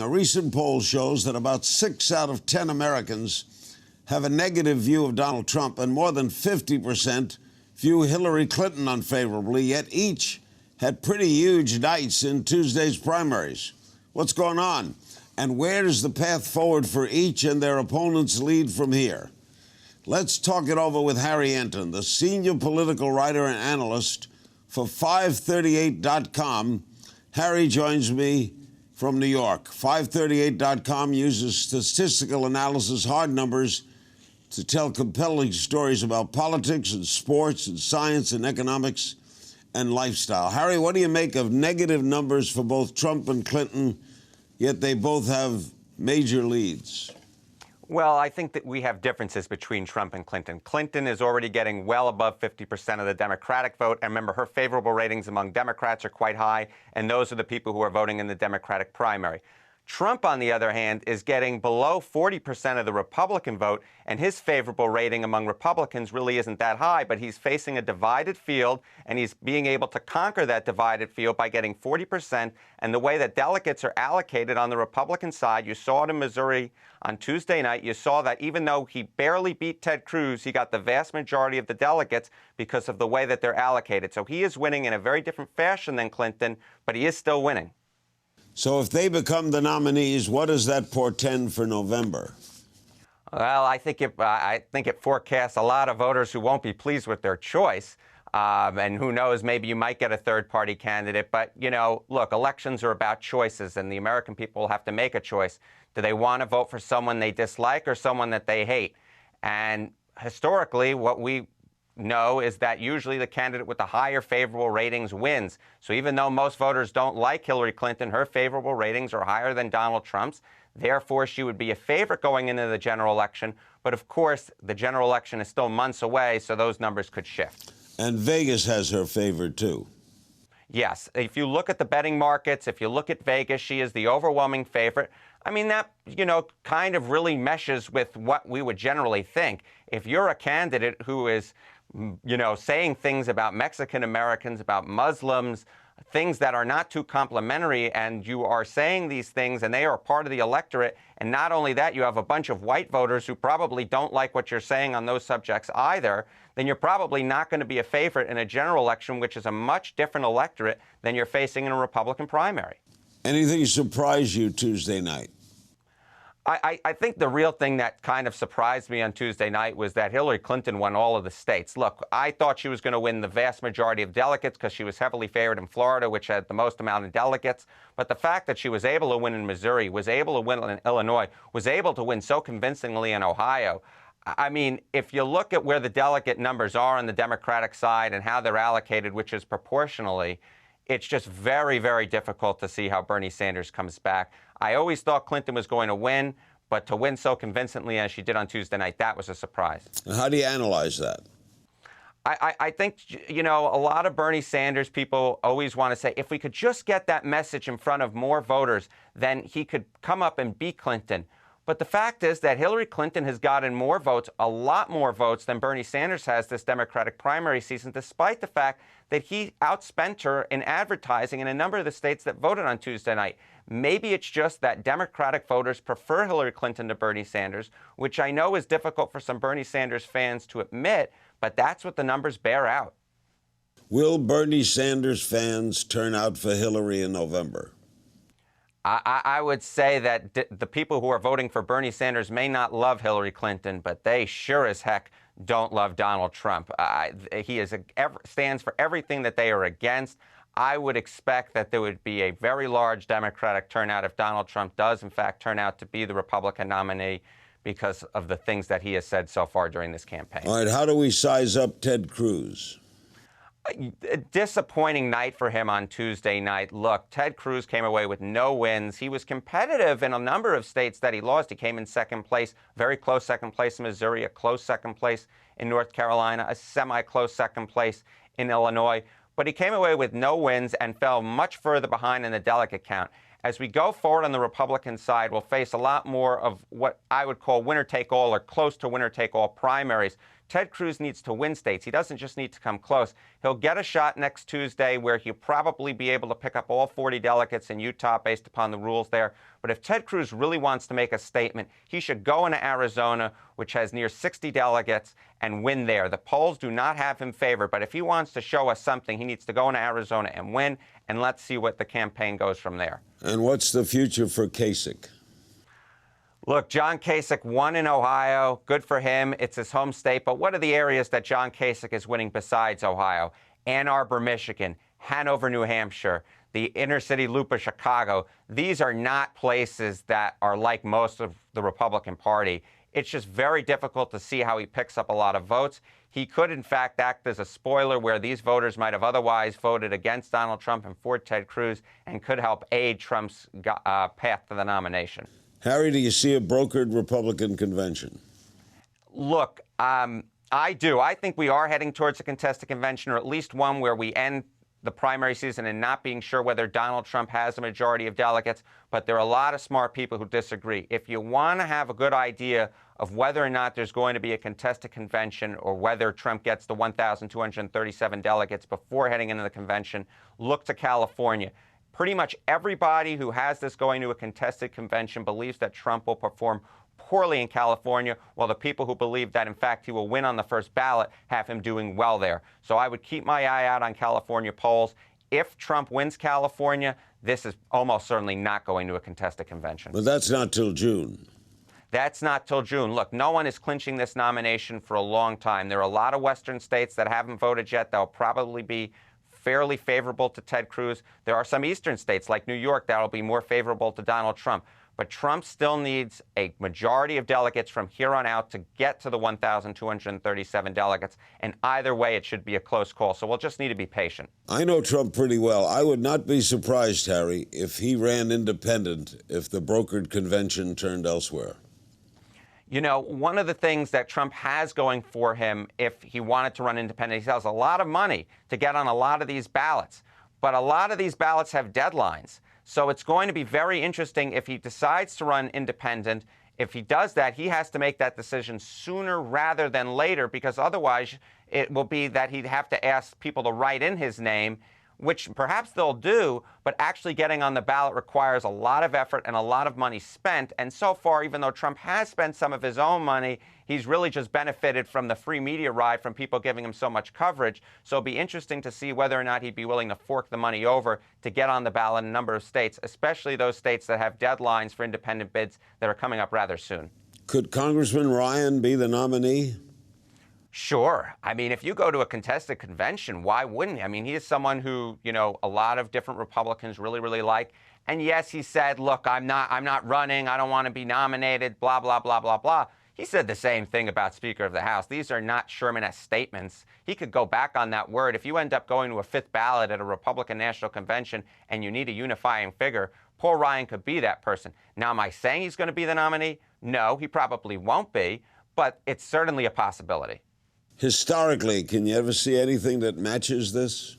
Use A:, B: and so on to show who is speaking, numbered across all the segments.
A: A recent poll shows that about 6 out of 10 Americans have a negative view of Donald Trump, and more than 50% view Hillary Clinton unfavorably, yet each had pretty huge nights in Tuesday's primaries. What's going on? And where does the path forward for each and their opponents lead from here? Let's talk it over with Harry Enten, the senior political writer and analyst for FiveThirtyEight's.com. Harry joins me from New York. FiveThirtyEight's.com uses statistical analysis, hard numbers, to tell compelling stories about politics and sports and science and economics and lifestyle. Harry, what do you make of negative numbers for both Trump and Clinton, yet they both have major leads?
B: Well, I think that we have differences between Trump and Clinton. Clinton is already getting well above 50% of the Democratic vote. And remember, her favorable ratings among Democrats are quite high, and those are the people who are voting in the Democratic primary. Trump, on the other hand, is getting below 40% of the Republican vote, and his favorable rating among Republicans really isn't that high, but he's facing a divided field, and he's being able to conquer that divided field by getting 40%. And the way that delegates are allocated on the Republican side, you saw it in Missouri on Tuesday night. You saw that even though he barely beat Ted Cruz, he got the vast majority of the delegates because of the way that they're allocated. So he is winning in a very different fashion than Clinton, but he is still winning.
A: So if they become the nominees, what does that portend for November?
B: Well, I think it forecasts a lot of voters who won't be pleased with their choice. And who knows, maybe you might get a third-party candidate. But, you know, look, elections are about choices, and the American people will have to make a choice. Do they want to vote for someone they dislike or someone that they hate? And historically, what we know is that usually the candidate with the higher favorable ratings wins. So even though most voters don't like Hillary Clinton, her favorable ratings are higher than Donald Trump's. Therefore, she would be a favorite going into the general election. But of course, the general election is still months away, so those numbers could shift.
A: And Vegas has her favored, too.
B: Yes. If you look at the betting markets, if you look at Vegas, she is the overwhelming favorite. I mean, that, you know, kind of really meshes with what we would generally think. If you're a candidate who is, you know, saying things about Mexican Americans, about Muslims, things that are not too complimentary, and you are saying these things and they are part of the electorate, and not only that, you have a bunch of white voters who probably don't like what you're saying on those subjects either, then you're probably not going to be a favorite in a general election, which is a much different electorate than you're facing in a Republican primary.
A: Anything surprise you Tuesday night?
B: I think the real thing that kind of surprised me on Tuesday night was that Hillary Clinton won all of the states. Look, I thought she was going to win the vast majority of delegates because she was heavily favored in Florida, which had the most amount of delegates. But the fact that she was able to win in Missouri, was able to win in Illinois, was able to win so convincingly in Ohio. I mean, if you look at where the delegate numbers are on the Democratic side and how they're allocated, which is proportionally, it's just very, very difficult to see how Bernie Sanders comes back. I always thought Clinton was going to win, but to win so convincingly as she did on Tuesday night, that was a surprise.
A: How do you analyze that?
B: I think, you know, a lot of Bernie Sanders people always want to say, if we could just get that message in front of more voters, then he could come up and beat Clinton. But the fact is that Hillary Clinton has gotten more votes, a lot more votes than Bernie Sanders has this Democratic primary season, despite the fact that he outspent her in advertising in a number of the states that voted on Tuesday night. Maybe it's just that Democratic voters prefer Hillary Clinton to Bernie Sanders, which I know is difficult for some Bernie Sanders fans to admit, but that's what the numbers bear out.
A: Will Bernie Sanders fans turn out for Hillary in November?
B: I would say that the people who are voting for Bernie Sanders may not love Hillary Clinton, but they sure as heck don't love Donald Trump. He stands for everything that they are against. I would expect that there would be a very large Democratic turnout if Donald Trump does, in fact, turn out to be the Republican nominee because of the things that he has said so far during this campaign.
A: All right, how do we size up Ted Cruz?
B: A disappointing night for him on Tuesday night. Look, Ted Cruz came away with no wins. He was competitive in a number of states that he lost. He came in second place, very close second place in Missouri, a close second place in North Carolina, a semi-close second place in Illinois. But he came away with no wins and fell much further behind in the delegate count. as we go forward on the Republican side, we'll face a lot more of what I would call winner-take-all or close to winner-take-all primaries. Ted Cruz needs to win states. He doesn't just need to come close. He'll get a shot next Tuesday where he'll probably be able to pick up all 40 delegates in Utah based upon the rules there. But if Ted Cruz really wants to make a statement, he should go into Arizona, which has near 60 delegates, and win there. The polls do not have him favored, but if he wants to show us something, he needs to go into Arizona and win, and let's see what the campaign goes from there.
A: And what's the future for Kasich?
B: Look, John Kasich won in Ohio. Good for him. It's his home state. But what are the areas that John Kasich is winning besides Ohio? Ann Arbor, Michigan, Hanover, New Hampshire, the inner city loop of Chicago. These are not places that are like most of the Republican Party. It's just very difficult to see how he picks up a lot of votes. He could, in fact, act as a spoiler where these voters might have otherwise voted against Donald Trump and for Ted Cruz and could help aid Trump's path to the nomination.
A: Harry, do you see a brokered Republican convention?
B: Look, I do. I think we are heading towards a contested convention, or at least one where we end the primary season and not being sure whether Donald Trump has a majority of delegates. But there are a lot of smart people who disagree. If you want to have a good idea of whether or not there's going to be a contested convention or whether Trump gets the 1,237 delegates before heading into the convention, look to California. Pretty much everybody who has this going to a contested convention believes that Trump will perform poorly in California, while the people who believe that, in fact, he will win on the first ballot have him doing well there. So I would keep my eye out on California polls. If Trump wins California, this is almost certainly not going to a contested convention.
A: But that's not till June.
B: That's not till June. Look, no one is clinching this nomination for a long time. There are a lot of Western states that haven't voted yet. They'll probably be fairly favorable to Ted Cruz. There are some eastern states like New York that will be more favorable to Donald Trump. But Trump still needs a majority of delegates from here on out to get to the 1,237 delegates. And either way, it should be a close call. So we'll just need to be patient.
A: I know Trump pretty well. I would not be surprised, Harry, if he ran independent if the brokered convention turned elsewhere.
B: You know, one of the things that Trump has going for him, if he wanted to run independent, he has a lot of money to get on a lot of these ballots. But a lot of these ballots have deadlines. So it's going to be very interesting if he decides to run independent. If he does that, he has to make that decision sooner rather than later, because otherwise it will be that he'd have to ask people to write in his name, which perhaps they'll do, but actually getting on the ballot requires a lot of effort and a lot of money spent. And so far, even though Trump has spent some of his own money, he's really just benefited from the free media ride from people giving him so much coverage. So it'll be interesting to see whether or not he'd be willing to fork the money over to get on the ballot in a number of states, especially those states that have deadlines for independent bids that are coming up rather soon.
A: Could Congressman Ryan be the nominee?
B: Sure. I mean, if you go to a contested convention, why wouldn't he? I mean, he is someone who, you know, a lot of different Republicans really, really like. And yes, he said, look, I'm not running. I don't want to be nominated, blah, blah, blah, blah, blah. He said the same thing about Speaker of the House. These are not Sherman-esque statements. He could go back on that word. If you end up going to a fifth ballot at a Republican National Convention and you need a unifying figure, Paul Ryan could be that person. Now, am I saying he's going to be the nominee? No, he probably won't be, but it's certainly a possibility.
A: Historically, can you ever see anything that matches this?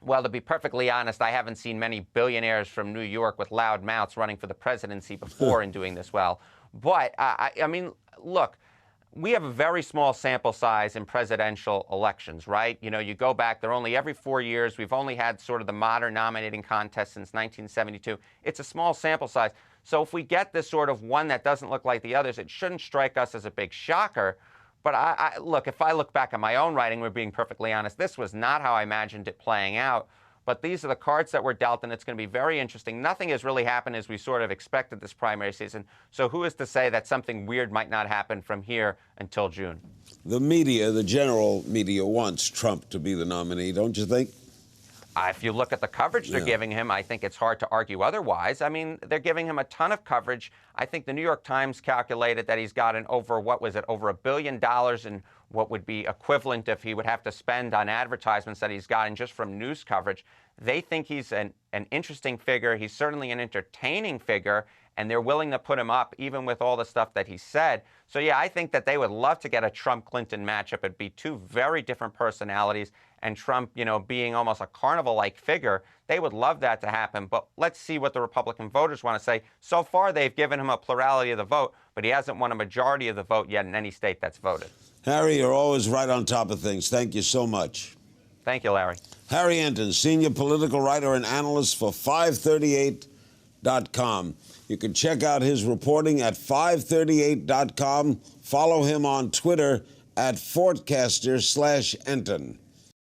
B: Well, to be perfectly honest, I haven't seen many billionaires from New York with loud mouths running for the presidency before and doing this well. But, I mean, look, we have a very small sample size in presidential elections, right? You know, you go back, they're only every 4 years. We've only had sort of the modern nominating contest since 1972. It's a small sample size. So if we get this sort of one that doesn't look like the others, it shouldn't strike us as a big shocker. But look, if I look back at my own writing, we're being perfectly honest, this was not how I imagined it playing out. But these are the cards that were dealt, and it's going to be very interesting. Nothing has really happened as we sort of expected this primary season. So who is to say that something weird might not happen from here until June?
A: The media, the general media, wants Trump to be the nominee, don't you think?
B: If you look at the coverage they're giving him, I think it's hard to argue otherwise. I mean, they're giving him a ton of coverage. I think the New York Times calculated that he's gotten over $1 billion in what would be equivalent if he would have to spend on advertisements that he's gotten just from news coverage. They think he's an interesting figure. He's certainly an entertaining figure, and they're willing to put him up even with all the stuff that he said. So, yeah, I think that they would love to get a Trump-Clinton matchup. It'd be two very different personalities, and Trump, being almost a carnival-like figure, they would love that to happen. But let's see what the Republican voters want to say. So far, they've given him a plurality of the vote, but he hasn't won a majority of the vote yet in any state that's voted.
A: Harry, you're always right on top of things. Thank you so much.
B: Thank you, Larry.
A: Harry Enten, senior political writer and analyst for FiveThirtyEight.com. You can check out his reporting at FiveThirtyEight.com. Follow him on Twitter at Fortcaster/Enten.